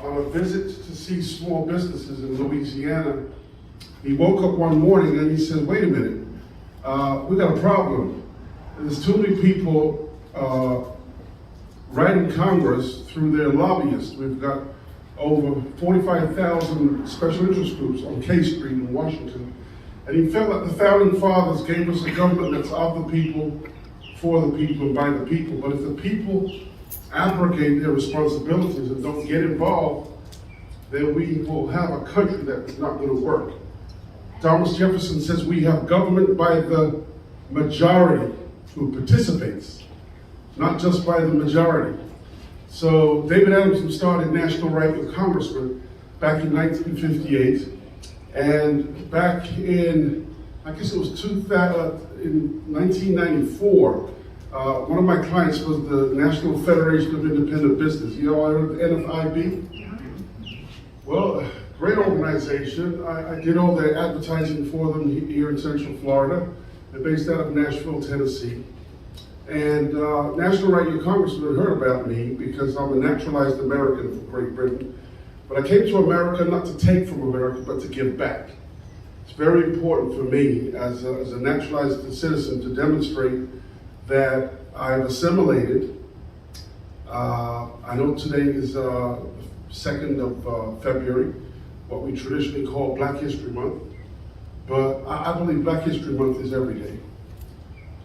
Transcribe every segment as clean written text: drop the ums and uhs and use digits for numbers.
on a visit to see small businesses in Louisiana. He woke up one morning and he said, wait a minute, we got a problem. There's too many people writing Congress through their lobbyists. We've got over 45,000 special interest groups on K Street in Washington. And he felt that the founding fathers gave us a government that's of the people, for the people, and by the people. But if the people abrogate their responsibilities and don't get involved, then we will have a country that is not going to work. Thomas Jefferson says we have government by the majority who participates, not just by the majority. So David Adamson started National Right with Congressman back in 1958, and back in, I guess it was in 1994, one of my clients was the National Federation of Independent Business. You know, the NFIB? Well, great organization. I did all the advertising for them here in Central Florida. They're based out of Nashville, Tennessee. And National Right Your Congressman heard about me because I'm a naturalized American from Great Britain. But I came to America not to take from America, but to give back. It's very important for me as a naturalized citizen to demonstrate that I've assimilated. I know today is 2nd of February, what we traditionally call Black History Month. But I believe Black History Month is every day.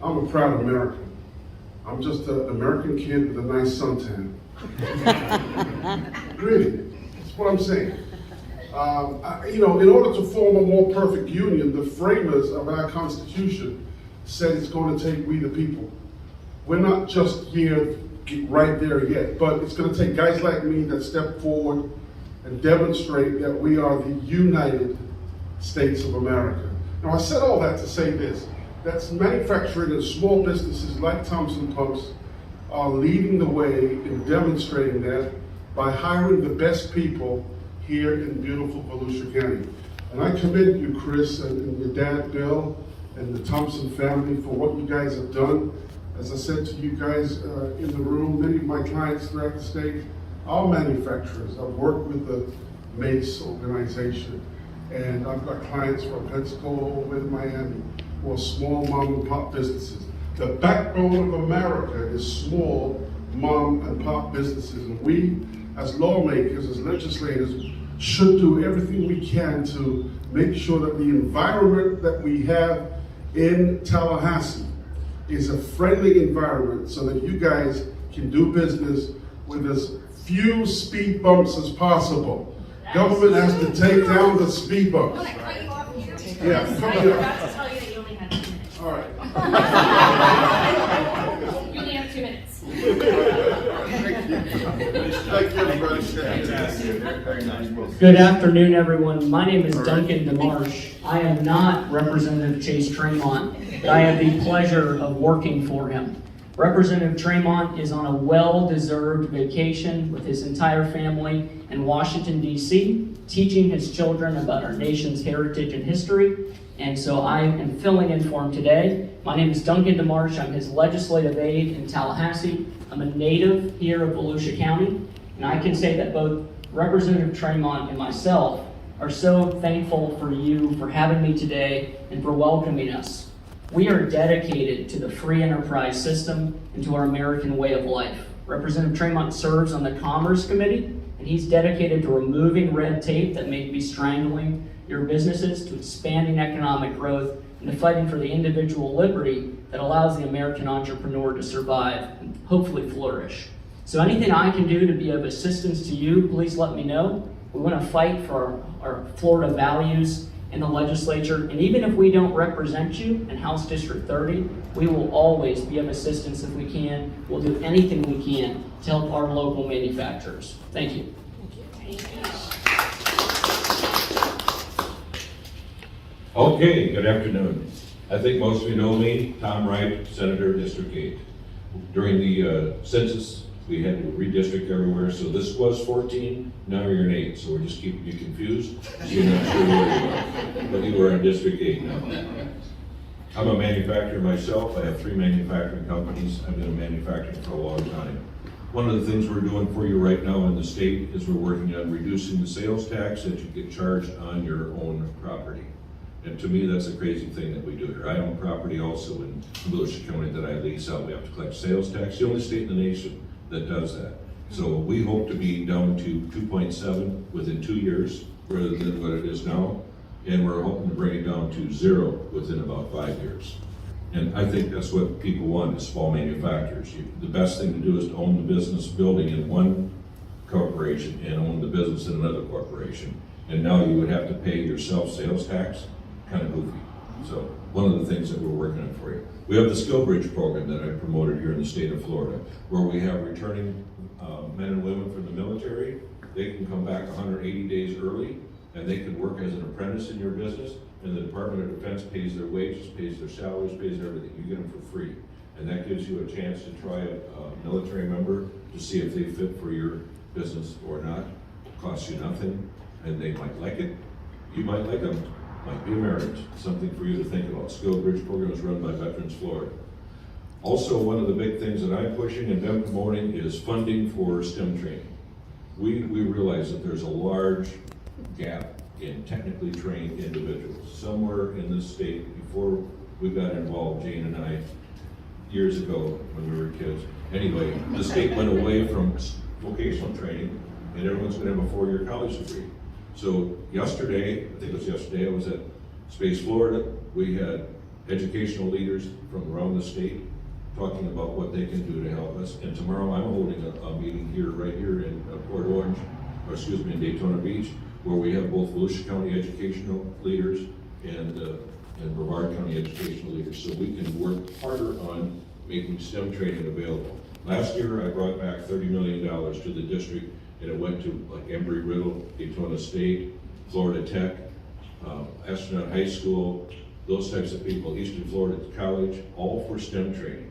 I'm a proud American. I'm just an American kid with a nice suntan. Really, that's what I'm saying. You know, in order to form a more perfect union, the framers of our Constitution said it's going to take we the people. We're not just here right there yet, but it's going to take guys like me that step forward and demonstrate that we are the United States of America. Now, I said all that to say this. That's manufacturing and small businesses like Thompson Pumps are leading the way in demonstrating that by hiring the best people here in beautiful Volusia County. And I commend you, Chris, and your dad, Bill, and the Thompson family for what you guys have done. As I said to you guys in the room, many of my clients throughout the state are manufacturers. I've worked with the MACE organization, and I've got clients from Pensacola over in Miami who are small mom and pop businesses. The backbone of America is small mom and pop businesses, and we as lawmakers, as legislators, should do everything we can to make sure that the environment that we have in Tallahassee is a friendly environment so that you guys can do business with as few speed bumps as possible. Government has to take down the speed bumps. Can I cut you off here? Yeah, I come forgot here. to tell you that you only had 2 minutes. All right. You only have 2 minutes. Thank you, everybody. Good afternoon, everyone. My name is Duncan DeMarsh. I am not Representative Chase Tremont, but I have the pleasure of working for him. Representative Tremont is on a well-deserved vacation with his entire family in Washington, D.C., teaching his children about our nation's heritage and history. And so I am filling in for him today. My name is Duncan DeMarsh. I'm his legislative aide in Tallahassee. I'm a native here of Volusia County, and I can say that both Representative Tremont and myself are so thankful for you for having me today and for welcoming us. We are dedicated to the free enterprise system and to our American way of life. Representative Tremont serves on the Commerce Committee, and he's dedicated to removing red tape that may be strangling your businesses, to expanding economic growth, and to fighting for the individual liberty that allows the American entrepreneur to survive and hopefully flourish. So anything I can do to be of assistance to you, please let me know. We want to fight for our Florida values in the legislature, and even if we don't represent you in House District 30, we will always be of assistance if we can. We'll do anything we can to help our local manufacturers. Thank you. Okay, good afternoon. I think most of you know me, Tom Wright, Senator, District 8. During the census, we had to redistrict everywhere, so this was 14, now you're in 8, so we're just keeping you confused, so you're not sure where you are. But you were in District 8 now. I'm a manufacturer myself. I have 3 manufacturing companies. I've been in manufacturing for a long time. One of the things we're doing for you right now in the state is we're working on reducing the sales tax that you get charged on your own property. And to me, that's a crazy thing that we do here. I own property also in Volusia County that I lease out. We have to collect sales tax, the only state in the nation that does that. So we hope to be down to 2.7 within 2 years rather than what it is now. And we're hoping to bring it down to 0 within about 5 years. And I think that's what people want is small manufacturers. The best thing to do is to own the business building in one corporation and own the business in another corporation. And now you would have to pay yourself sales tax, kind of goofy. So one of the things that we're working on for you. We have the Skill Bridge program that I promoted here in the state of Florida, where we have returning men and women from the military. They can come back 180 days early, and they can work as an apprentice in your business, and the Department of Defense pays their wages, pays their salaries, pays everything. You get them for free. And that gives you a chance to try a military member to see if they fit for your business or not. It costs you nothing, and they might like it. You might like them. Might be a marriage. Something for you to think about. Skill Bridge program is run by Veterans Florida. Also, one of the big things that I'm pushing and been promoting is funding for STEM training. We realize that there's a large gap in technically trained individuals. Somewhere in this state, before we got involved, Jane and I, years ago when we were kids. Anyway, the state went away from vocational training and everyone's gonna have a 4-year college degree. So yesterday, I think it was yesterday, I was at Space Florida. We had educational leaders from around the state talking about what they can do to help us. And tomorrow I'm holding a meeting here, right here in Port Orange, or excuse me, in Daytona Beach, where we have both Volusia County educational leaders and Brevard County educational leaders, so we can work harder on making STEM training available. Last year, I brought back $30 million to the district, and it went to like Embry-Riddle, Daytona State, Florida Tech, Astronaut High School, those types of people, Eastern Florida College, all for STEM training.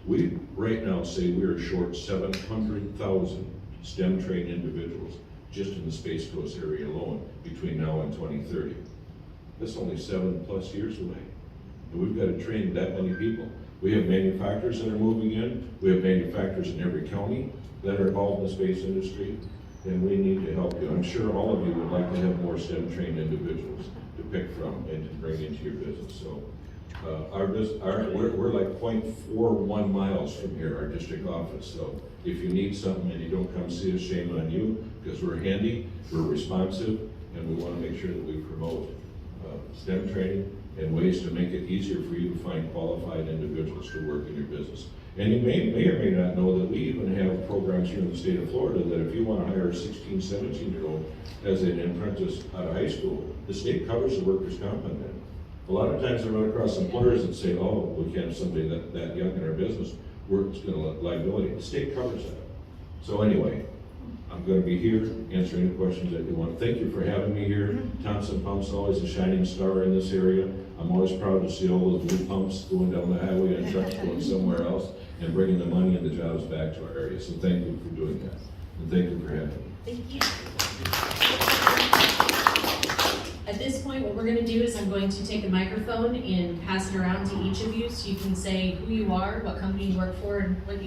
We right now say we are short 700,000 STEM trained individuals just in the Space Coast area alone between now and 2030. That's only 7+ years away. And we've got to train that many people. We have manufacturers that are moving in. We have manufacturers in every county that are involved in the space industry, and we need to help you. I'm sure all of you would like to have more STEM trained individuals to pick from and to bring into your business. So we're like 0.41 miles from here, our district office. So if you need something and you don't come see us, shame on you, because we're handy, we're responsive, and we want to make sure that we promote STEM training and ways to make it easier for you to find qualified individuals to work in your business. And you may or may not know that we even have programs here in the state of Florida that if you want to hire a 16, 17-year-old as an apprentice out of high school, the state covers the workers' comp on that. A lot of times I run across employers that say, oh, we can't have somebody that young in our business, it's going to liability. The state covers that. So anyway, I'm going to be here answering any questions that you want. Thank you for having me here. Thompson Pump's always a shining star in this area. I'm always proud to see all those new pumps going down the highway and trucks going somewhere else and bringing the money and the jobs back to our area. So thank you for doing that. And thank you for having me. Thank you. At this point, what we're going to do is I'm going to take the microphone and pass it around to each of you so you can say who you are, what company you work for, and what you